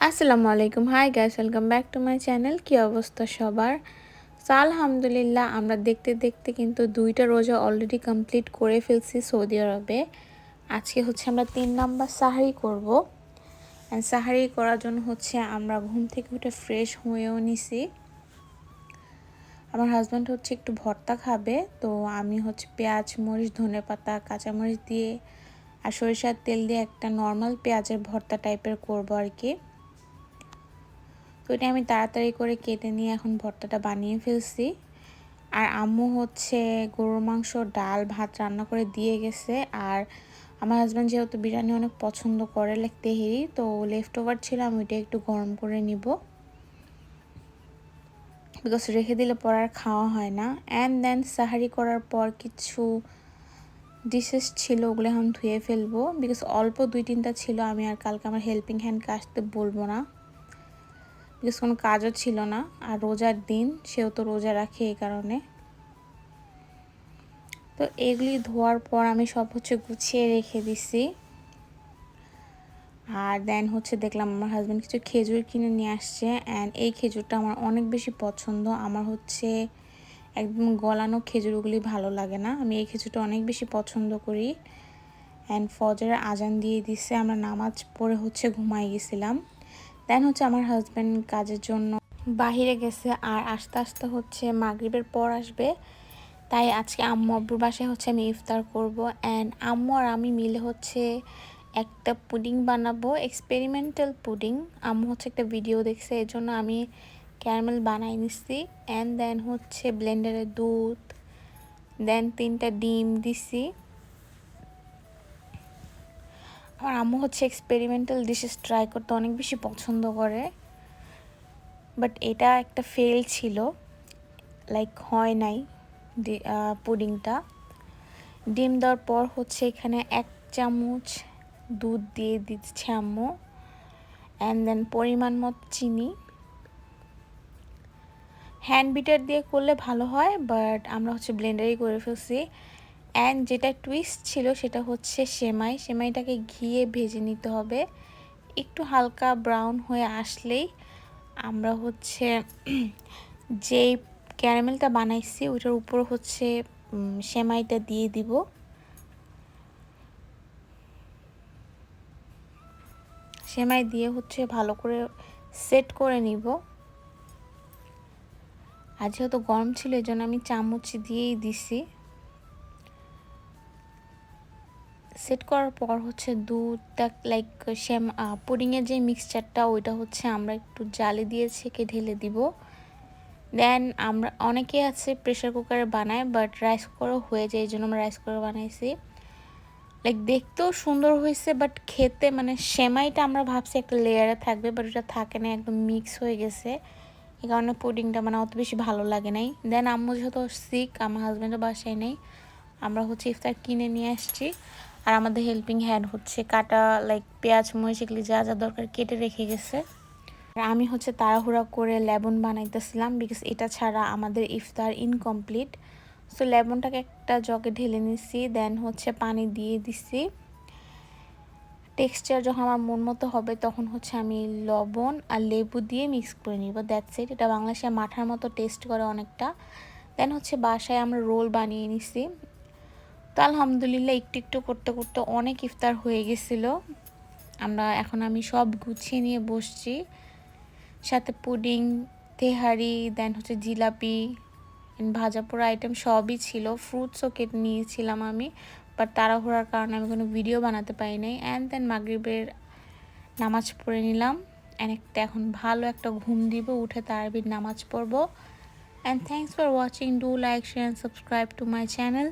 আসসালামু আলাইকুম। Hi guys, welcome back to my channel. কি অবস্থা সবার? সো আলহামদুলিল্লাহ, আমরা দেখতে দেখতে কিন্তু 2টা রোজা অলরেডি কমপ্লিট করে ফেলছি সৌদি আরবে। আজকে হচ্ছে আমরা 3 নাম্বার সাহারি করব। অ্যান্ড সাহারি করার জন্য হচ্ছে আমরা ঘুম থেকে উঠে ফ্রেশ হয়েও নিছি। আমার হাজব্যান্ড হচ্ছে একটু ভর্তা খাবে, তো আমি হচ্ছে পেঁয়াজ, মরিচ, ধনেপাতা, কাঁচামরিচ দিয়ে আর সরিষার তেল দিয়ে একটা নর্মাল পেঁয়াজের ভর্তা টাইপের করব আর কি। তো এটা আমি তাড়াতাড়ি করে কেটে নিয়ে এখন ভর্তাটা বানিয়ে ফেলছি। আর আম্মু হচ্ছে গরুর মাংস, ডাল, ভাত রান্না করে দিয়ে গেছে। আর আমার হাজব্যান্ড যেহেতু বিরিয়ানি অনেক পছন্দ করে, লাইক তেহেরি, তো লেফট ওভার ছিল, আমি ওইটা একটু গরম করে নিব, বিকজ রেখে দিলে পর আর খাওয়া হয় না। অ্যান্ড দেন সাহারি করার পর কিছু ডিশেস ছিল, ওগুলো এখন ধুয়ে ফেলবো, বিকজ অল্প 2-3টা ছিল। আমি আর কালকে আমার হেল্পিং হ্যান্ডকে আসতে বলবো না, বিকজ কোনো কাজও ছিল না, আর রোজার দিন, সেও তো রোজা রাখে, এই কারণে। তো এগুলি ধোয়ার পর আমি সব হচ্ছে গুছিয়ে রেখে দিছি। আর দেন হচ্ছে দেখলাম আমার হাজব্যান্ড কিছু খেজুর কিনে নিয়ে আসছে। অ্যান্ড এই খেজুরটা আমার অনেক বেশি পছন্দ। আমার হচ্ছে একদম গলানো খেজুরগুলি ভালো লাগে না, আমি এই খেজুরটা অনেক বেশি পছন্দ করি। অ্যান্ড ফজরের আজান দিয়ে দিচ্ছে, আমরা নামাজ পড়ে হচ্ছে ঘুমাই গেছিলাম। দেন হচ্ছে আমার হাজব্যান্ড কাজের জন্য বাহিরে গেছে, আর আস্তে আস্তে হচ্ছে মাগরিবের পর আসবে। তাই আজকে আম্মু আব্বুর বাসায় হচ্ছে আমি ইফতার করব। অ্যান্ড আম্মু আর আমি মিলে হচ্ছে একটা পুডিং বানাবো, এক্সপেরিমেন্টাল পুডিং। আম্মু হচ্ছে একটা ভিডিও দেখছে, এর জন্য আমি ক্যারামেল বানাই নিচ্ছি। অ্যান্ড দেন হচ্ছে ব্লেন্ডারে দুধ, দেন 3টা ডিম দিছি। আমার আম্মু হচ্ছে এক্সপেরিমেন্টাল ডিশেস ট্রাই করতে অনেক বেশি পছন্দ করে, বাট এটা একটা ফেল ছিল, লাইক হয় নাই পুডিংটা। ডিম দেওয়ার পর হচ্ছে এখানে 1 চামচ দুধ দিয়ে দিচ্ছে আম্মু। অ্যান্ড দেন পরিমাণ মতো চিনি। হ্যান্ড বিটার দিয়ে করলে ভালো হয়, বাট আমরা হচ্ছে ব্লেন্ডারেই করে ফেলছি। অ্যান্ড যেটা টুইস্ট ছিল সেটা হচ্ছে সেমাইটাকে ঘিয়ে ভেজে নিতে হবে। একটু হালকা ব্রাউন হয়ে আসলেই আমরা হচ্ছে যেই ক্যারামেলটা বানাইছি ওইটার উপর হচ্ছে সেমাইটা দিয়ে দিব। সেমাই দিয়ে হচ্ছে ভালো করে সেট করে নিব। আর যেহেতু গরম ছিল এই জন্য আমি চামচ দিয়েই দিছি। সেট করার পর হচ্ছে দুধটা, লাইক পুডিংয়ের যে মিক্সচারটা, ওইটা হচ্ছে আমরা একটু জালি দিয়ে ছেঁকে ঢেলে দিব। দেন আমরা অনেকে আছে প্রেশার কুকারে বানায়, বাট রাইস কুকারও হয়ে যায়, এই জন্য আমরা রাইস কুকারে বানাইছি। লাইক দেখতেও সুন্দর হয়েছে, বাট খেতে মানে সেমাইটা আমরা ভাবছি একটা লেয়ারে থাকবে, বাট ওটা থাকে না, একদম মিক্স হয়ে গেছে। এই কারণে পুডিংটা মানে অত বেশি ভালো লাগে নাই। দেন আম্মু যেহেতু সিক, আমার হাজব্যান্ডও বাসায় নেই, আমরা হচ্ছে ইফতার কিনে নিয়ে আসছি। আর আমাদের হেল্পিং হ্যান্ড হচ্ছে কাটা, লাইক পেঁয়াজ, মরিচ, এগুলি যা যা দরকার কেটে রেখে গেছে। আর আমি হচ্ছে তাড়াহুড়া করে লেবন বানাইতেছিলাম, বিকজ এটা ছাড়া আমাদের ইফতার ইনকমপ্লিট। সো লেবনটাকে একটা জগে ঢেলে নিছি, দেন হচ্ছে পানি দিয়ে দিছি। টেক্সচার যখন আমার মন মতো হবে তখন হচ্ছে আমি লবণ আর লেবু দিয়ে মিক্স করে নিব, দ্যাটস ইট। এটা বাংলাদেশে মাঠার মতো টেস্ট করে অনেকটা। দেন হচ্ছে বাসায় আমরা রোল বানিয়ে নিছি। তো আলহামদুলিল্লাহ একটু একটু করতে করতে অনেক ইফতার হয়ে গেছিলো। আমি সব গুছিয়ে নিয়ে বসছি, সাথে পুডিং, তেহারি, দেন হচ্ছে জিলাপি, ভাজা পোড়া আইটেম সবই ছিল। ফ্রুটসও কেটে নিয়েছিলাম আমি, বাট তাড়াহুড়ার কারণে আমি কোনো ভিডিও বানাতে পারি নাই। অ্যান্ড দেন মাগরিবের নামাজ পড়ে নিলাম। অ্যান্ড এখন ভালো একটা ঘুম দিব, উঠে তারাবির নামাজ পড়বো। And thanks for watching, do like, share and subscribe to my channel.